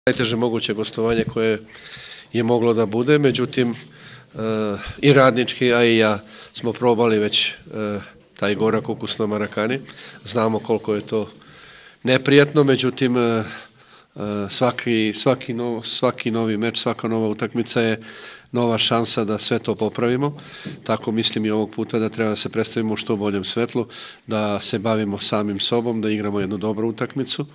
Najteže moguće gostovanje koje je moglo da bude, međutim i Radnički, a i ja smo probali već taj gorak ukus na Marakani. Znamo koliko je to neprijatno, međutim svaki novi meč, svaka nova utakmica je nova šansa da sve to popravimo. Tako mislim i ovog puta da treba da se predstavimo u što boljem svetlu, da se bavimo samim sobom, da igramo jednu dobru utakmicu,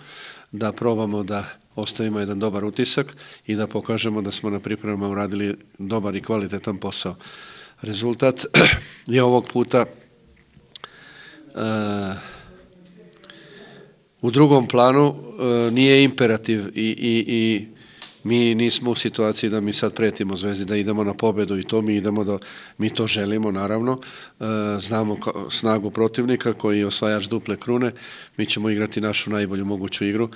da probamo da ostavimo jedan dobar utisak i da pokažemo da smo na pripremama uradili dobar i kvalitetan posao. Rezultat je ovog puta u drugom planu, nije imperativ i mi nismo u situaciji da mi sad pretimo Zvezdi da idemo na pobedu i to mi to želimo naravno. Znamo snagu protivnika koji je osvajač duple krune, mi ćemo igrati našu najbolju moguću igru,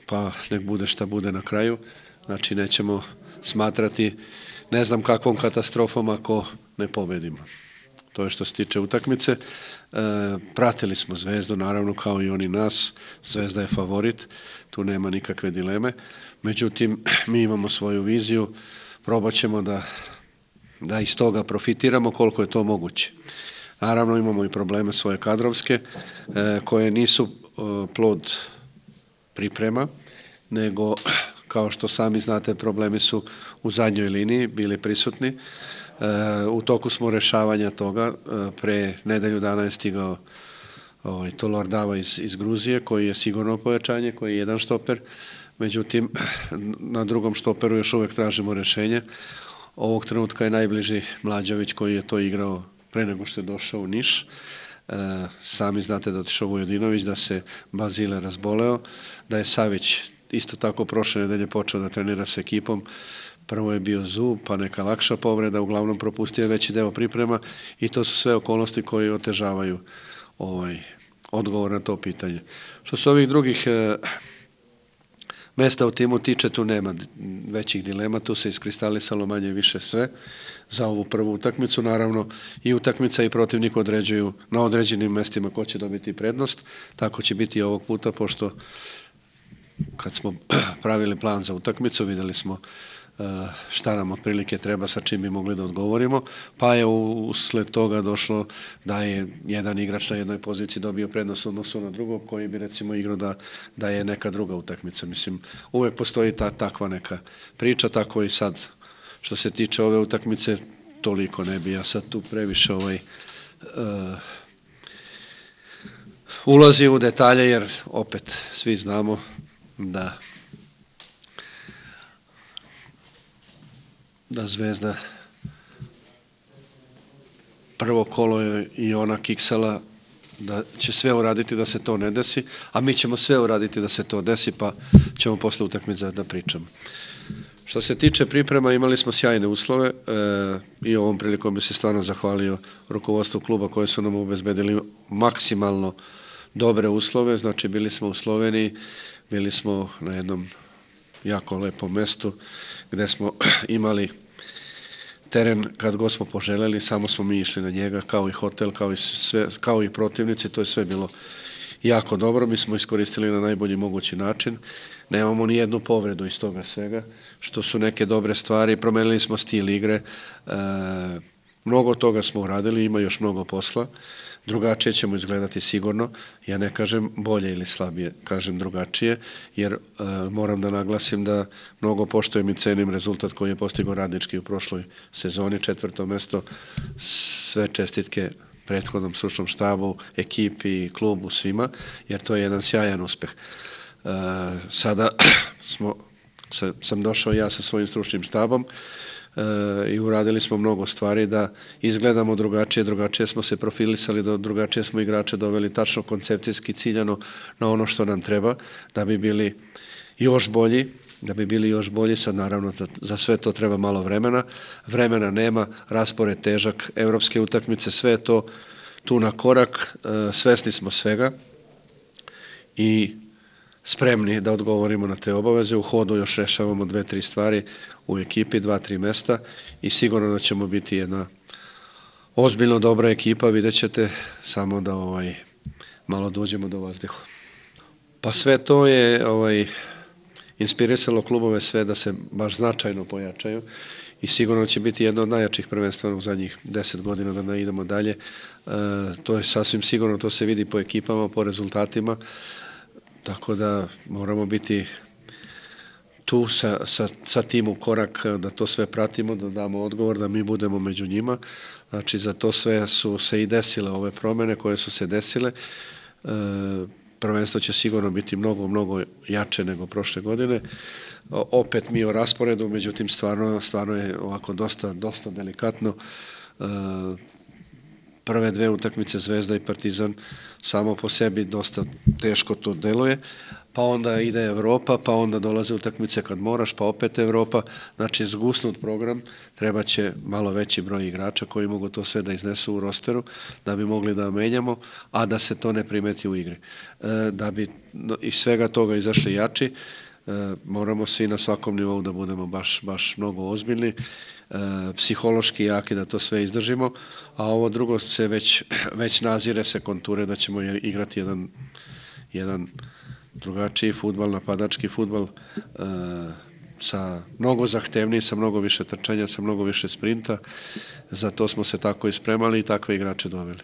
pa nek bude šta bude na kraju. Znači nećemo smatrati ne znam kakvom katastrofom ako ne pobedimo. To je što se tiče utakmice. Pratili smo Zvezdu, naravno, kao i oni nas. Zvezda je favorit, tu nema nikakve dileme. Međutim, mi imamo svoju viziju, probat ćemo da iz toga profitiramo koliko je to moguće. Naravno, imamo i probleme svoje kadrovske, koje nisu plod priprema, nego, kao što sami znate, problemi su u zadnjoj liniji bili prisutni. U toku smo rešavanja toga. Pre nedelju dana je stigao Tolor Dava iz Gruzije, koji je sigurno pojačanje, koji je jedan štoper. Međutim, na drugom štoperu još uvek tražimo rešenje. Ovog trenutka je najbliži Mlađević, koji je to igrao pre nego što je došao u Niš. Sami znate da je otišao Vujodinović, da se Bazile razboleo, da je Savić isto tako prošle nedelje počeo da trenira sa ekipom. Prvo je bio zub, pa neka lakša povreda, uglavnom propustio veći deo priprema i to su sve okolnosti koje otežavaju odgovor na to pitanje. Što se ovih drugih mesta u timu tiče, tu nema većih dilema, tu se iskristalisalo manje više sve za ovu prvu utakmicu. Naravno, i utakmica i protivnik određuju na određenim mestima ko će dobiti prednost. Tako će biti i ovog puta, pošto kad smo pravili plan za utakmicu, videli smo šta nam otprilike treba, sa čim bi mogli da odgovorimo, pa je usled toga došlo da je jedan igrač na jednoj poziciji dobio prednost u odnosu na drugog, koji bi recimo igrao da je neka druga utakmica. Mislim, uvek postoji takva neka priča, tako i sad. Što se tiče ove utakmice, toliko ne bi ja sad tu previše ulazi u detalje, jer opet svi znamo da Zvezda prvo kolo je i ona kiksala da će sve uraditi da se to ne desi, a mi ćemo sve uraditi da se to desi, pa ćemo posle utakmice da pričamo. Što se tiče priprema, imali smo sjajne uslove i ovom prilikom bi se stvarno zahvalio rukovodstvu kluba koje su nam obezbedili maksimalno dobre uslove. Znači, bili smo u Sloveniji, bili smo na jednom jako lepom mestu gde smo imali teren kad god smo poželjeli, samo smo mi išli na njega, kao i hotel, kao i protivnici, to je sve bilo jako dobro. Mi smo iskoristili na najbolji mogući način, nemamo ni jednu povredu iz toga svega, što su neke dobre stvari. Promenili smo stil igre, mnogo toga smo uradili, ima još mnogo posla. Drugačije ćemo izgledati sigurno, ja ne kažem bolje ili slabije, kažem drugačije, jer moram da naglasim da mnogo poštujem i cenim rezultat koji je postigao Radnički u prošloj sezoni, 4. mesto, sve čestitke prethodnom stručnom štabu, ekipi, klubu, svima, jer to je jedan sjajan uspeh. Sada sam došao ja sa svojim stručnim štabom i uradili smo mnogo stvari da izgledamo drugačije smo se profilisali, drugačije smo igrače doveli tačno koncepcijski ciljano na ono što nam treba, da bi bili još bolji, sad naravno za sve to treba malo vremena nema, raspored težak, evropske utakmice, sve je to tu na korak, svesni smo svega i spremni da odgovorimo na te obaveze. U hodu još rešavamo 2-3 stvari u ekipi, 2-3 mesta i sigurno da ćemo biti jedna ozbiljno dobra ekipa, vidjet ćete, samo da malo dođemo do vazduha. Pa sve to je inspirisalo klubove sve da se baš značajno pojačaju i sigurno će biti jedno od najjačih prvenstva u zadnjih 10 godina da ne idemo dalje. To je sasvim sigurno, to se vidi po ekipama, po rezultatima, tako da moramo biti tu sa tim u korak da to sve pratimo, da damo odgovor, da mi budemo među njima. Znači, za to sve su se i desile ove promene koje su se desile. Prvenstvo će sigurno biti mnogo, mnogo jače nego prošle godine. Opet mi o rasporedu, međutim, stvarno je ovako dosta delikatno. Prve dve utakmice Zvezda i Partizan samo po sebi dosta teško to deluje, pa onda ide Evropa, pa onda dolaze utakmice kad moraš, pa opet Evropa. Znači, zgusnut program, treba će malo veći broj igrača koji mogu to sve da iznesu u rosteru, da bi mogli da menjamo, a da se to ne primeti u igri. Da bi iz svega toga izašli jači, moramo svi na svakom nivou da budemo baš mnogo ozbiljni, psihološki jaki da to sve izdržimo, a ovo drugo se već nazire se konture da ćemo igrati jedan drugačiji fudbal, napadački fudbal, sa mnogo zahtevniji, sa mnogo više trčanja, sa mnogo više sprinta. Za to smo se tako i spremali i takve igrače doveli.